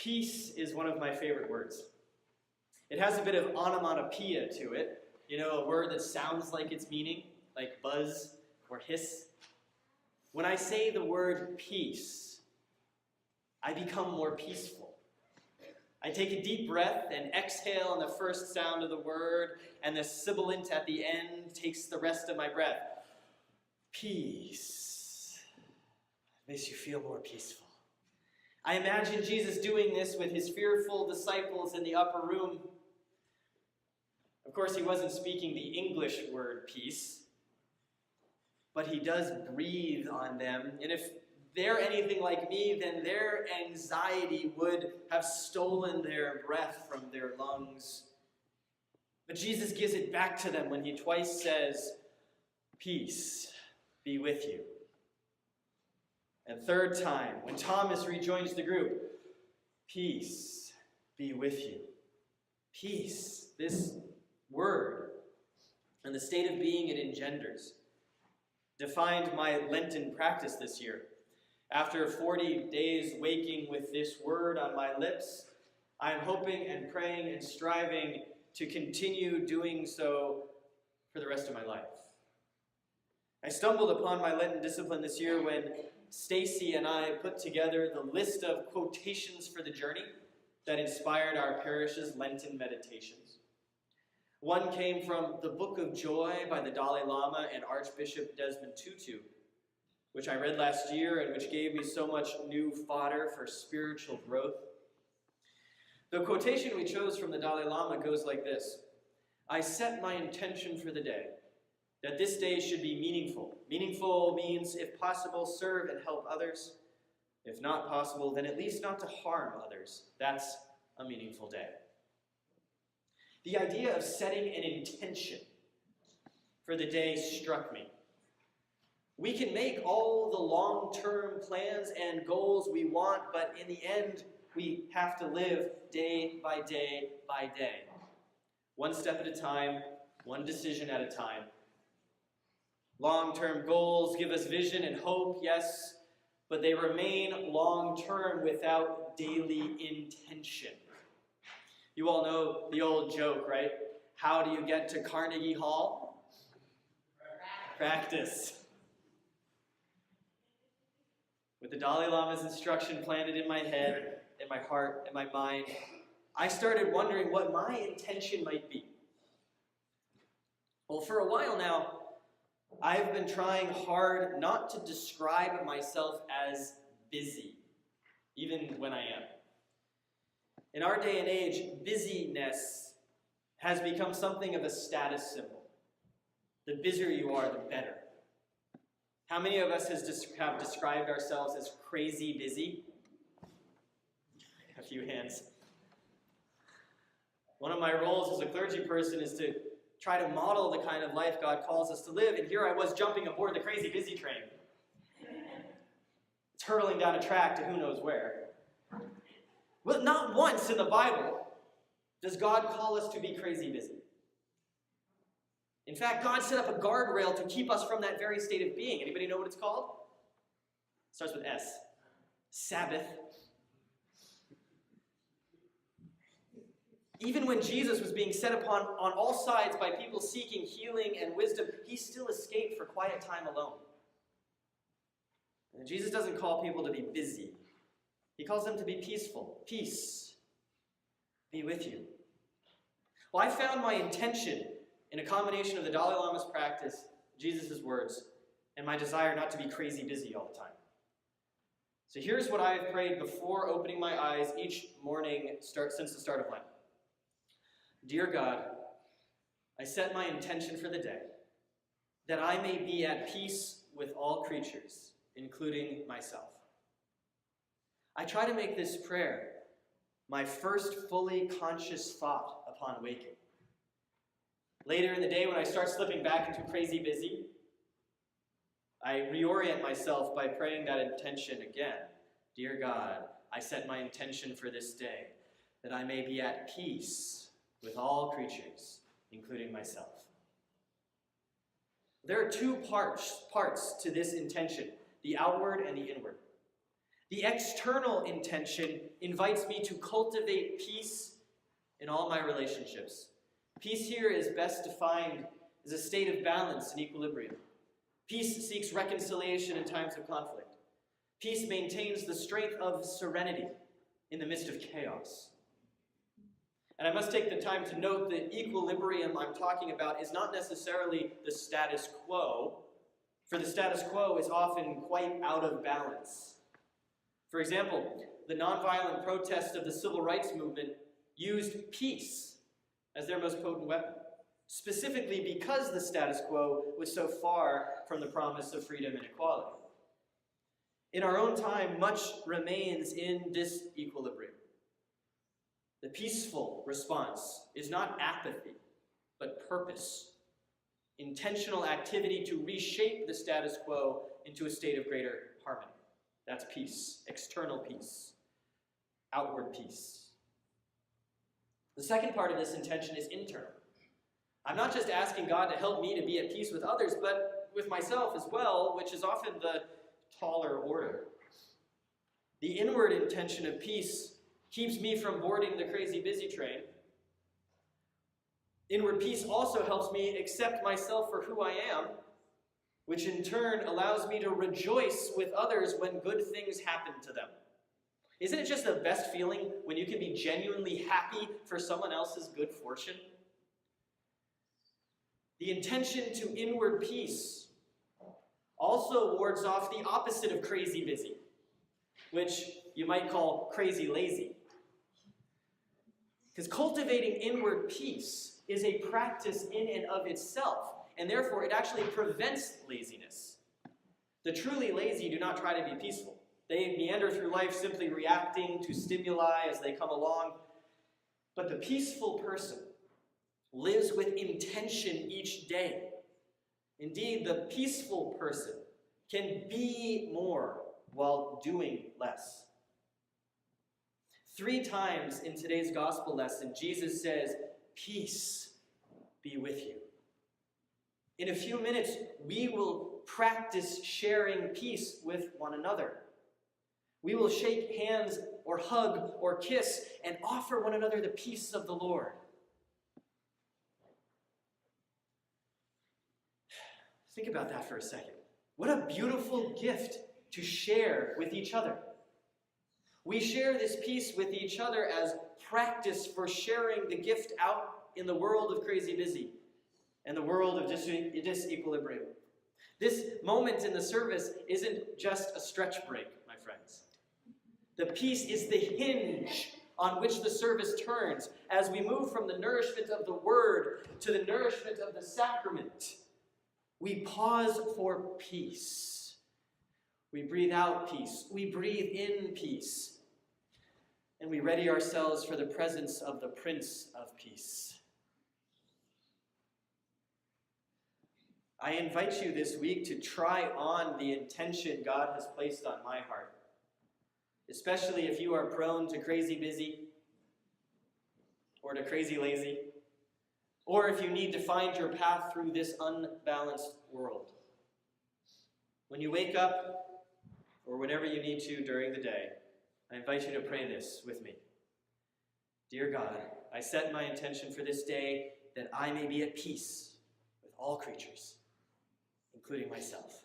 Peace is one of my favorite words. It has a bit of onomatopoeia to it. You know, a word that sounds like its meaning, like buzz or hiss. When I say the word peace, I become more peaceful. I take a deep breath and exhale on the first sound of the word, and the sibilant at the end takes the rest of my breath. Peace makes you feel more peaceful. I imagine Jesus doing this with his fearful disciples in the upper room. Of course, he wasn't speaking the English word peace, but he does breathe on them. And if they're anything like me, then their anxiety would have stolen their breath from their lungs. But Jesus gives it back to them when he twice says, "Peace be with you." And third time, when Thomas rejoins the group, "Peace be with you." Peace, this word, and the state of being it engenders, defined my Lenten practice this year. After 40 days waking with this word on my lips, I am hoping and praying and striving to continue doing so for the rest of my life. I stumbled upon my Lenten discipline this year when Stacy and I put together the list of quotations for the journey that inspired our parish's Lenten meditations. One came from the Book of Joy by the Dalai Lama and Archbishop Desmond Tutu, which I read last year and which gave me so much new fodder for spiritual growth. The quotation we chose from the Dalai Lama goes like this: "I set my intention for the day, that this day should be meaningful. Meaningful means, if possible, serve and help others. If not possible, then at least not to harm others. That's a meaningful day." The idea of setting an intention for the day struck me. We can make all the long-term plans and goals we want, but in the end, we have to live day by day by day. One step at a time, one decision at a time. Long-term goals give us vision and hope, yes, but they remain long-term without daily intention. You all know the old joke, right? How do you get to Carnegie Hall? Practice. With the Dalai Lama's instruction planted in my head, in my heart, in my mind, I started wondering what my intention might be. Well, for a while now, I've been trying hard not to describe myself as busy, even when I am. In our day and age, busyness has become something of a status symbol. The busier you are, the better. How many of us have described ourselves as crazy busy? A few hands. One of my roles as a clergy person is to try to model the kind of life God calls us to live, and here I was jumping aboard the crazy busy train. It's hurtling down a track to who knows where. Well, not once in the Bible does God call us to be crazy busy. In fact, God set up a guardrail to keep us from that very state of being. Anybody know what it's called? It starts with S. Sabbath. Even when Jesus was being set upon on all sides by people seeking healing and wisdom, he still escaped for quiet time alone. And Jesus doesn't call people to be busy. He calls them to be peaceful. Peace be with you. Well, I found my intention in a combination of the Dalai Lama's practice, Jesus' words, and my desire not to be crazy busy all the time. So here's what I have prayed before opening my eyes each morning since the start of Lent. Dear God, I set my intention for the day, that I may be at peace with all creatures, including myself. I try to make this prayer my first fully conscious thought upon waking. Later in the day, when I start slipping back into crazy busy, I reorient myself by praying that intention again. Dear God, I set my intention for this day, that I may be at peace with all creatures, including myself. There are two parts to this intention, the outward and the inward. The external intention invites me to cultivate peace in all my relationships. Peace here is best defined as a state of balance and equilibrium. Peace seeks reconciliation in times of conflict. Peace maintains the strength of serenity in the midst of chaos. And I must take the time to note the equilibrium I'm talking about is not necessarily the status quo, for the status quo is often quite out of balance. For example, the nonviolent protests of the civil rights movement used peace as their most potent weapon, specifically because the status quo was so far from the promise of freedom and equality. In our own time, much remains in disequilibrium. The peaceful response is not apathy, but purpose, intentional activity to reshape the status quo into a state of greater harmony. That's peace, external peace, outward peace. The second part of this intention is internal. I'm not just asking God to help me to be at peace with others, but with myself as well, which is often the taller order. The inward intention of peace keeps me from boarding the crazy busy train. Inward peace also helps me accept myself for who I am, which in turn allows me to rejoice with others when good things happen to them. Isn't it just the best feeling when you can be genuinely happy for someone else's good fortune? The intention to inward peace also wards off the opposite of crazy busy, which you might call crazy lazy. Because cultivating inward peace is a practice in and of itself, and therefore it actually prevents laziness. The truly lazy do not try to be peaceful. They meander through life simply reacting to stimuli as they come along. But the peaceful person lives with intention each day. Indeed, the peaceful person can be more while doing less. 3 times in today's gospel lesson, Jesus says, "Peace be with you." In a few minutes, we will practice sharing peace with one another. We will shake hands or hug or kiss and offer one another the peace of the Lord. Think about that for a second. What a beautiful gift to share with each other. We share this peace with each other as practice for sharing the gift out in the world of crazy busy and the world of disequilibrium. This moment in the service isn't just a stretch break, my friends. The peace is the hinge on which the service turns as we move from the nourishment of the word to the nourishment of the sacrament. We pause for peace. We breathe out peace. We breathe in peace. And we ready ourselves for the presence of the Prince of Peace. I invite you this week to try on the intention God has placed on my heart, especially if you are prone to crazy busy or to crazy lazy, or if you need to find your path through this unbalanced world. When you wake up, or whenever you need to during the day, I invite you to pray this with me. Dear God, I set my intention for this day that I may be at peace with all creatures, including myself.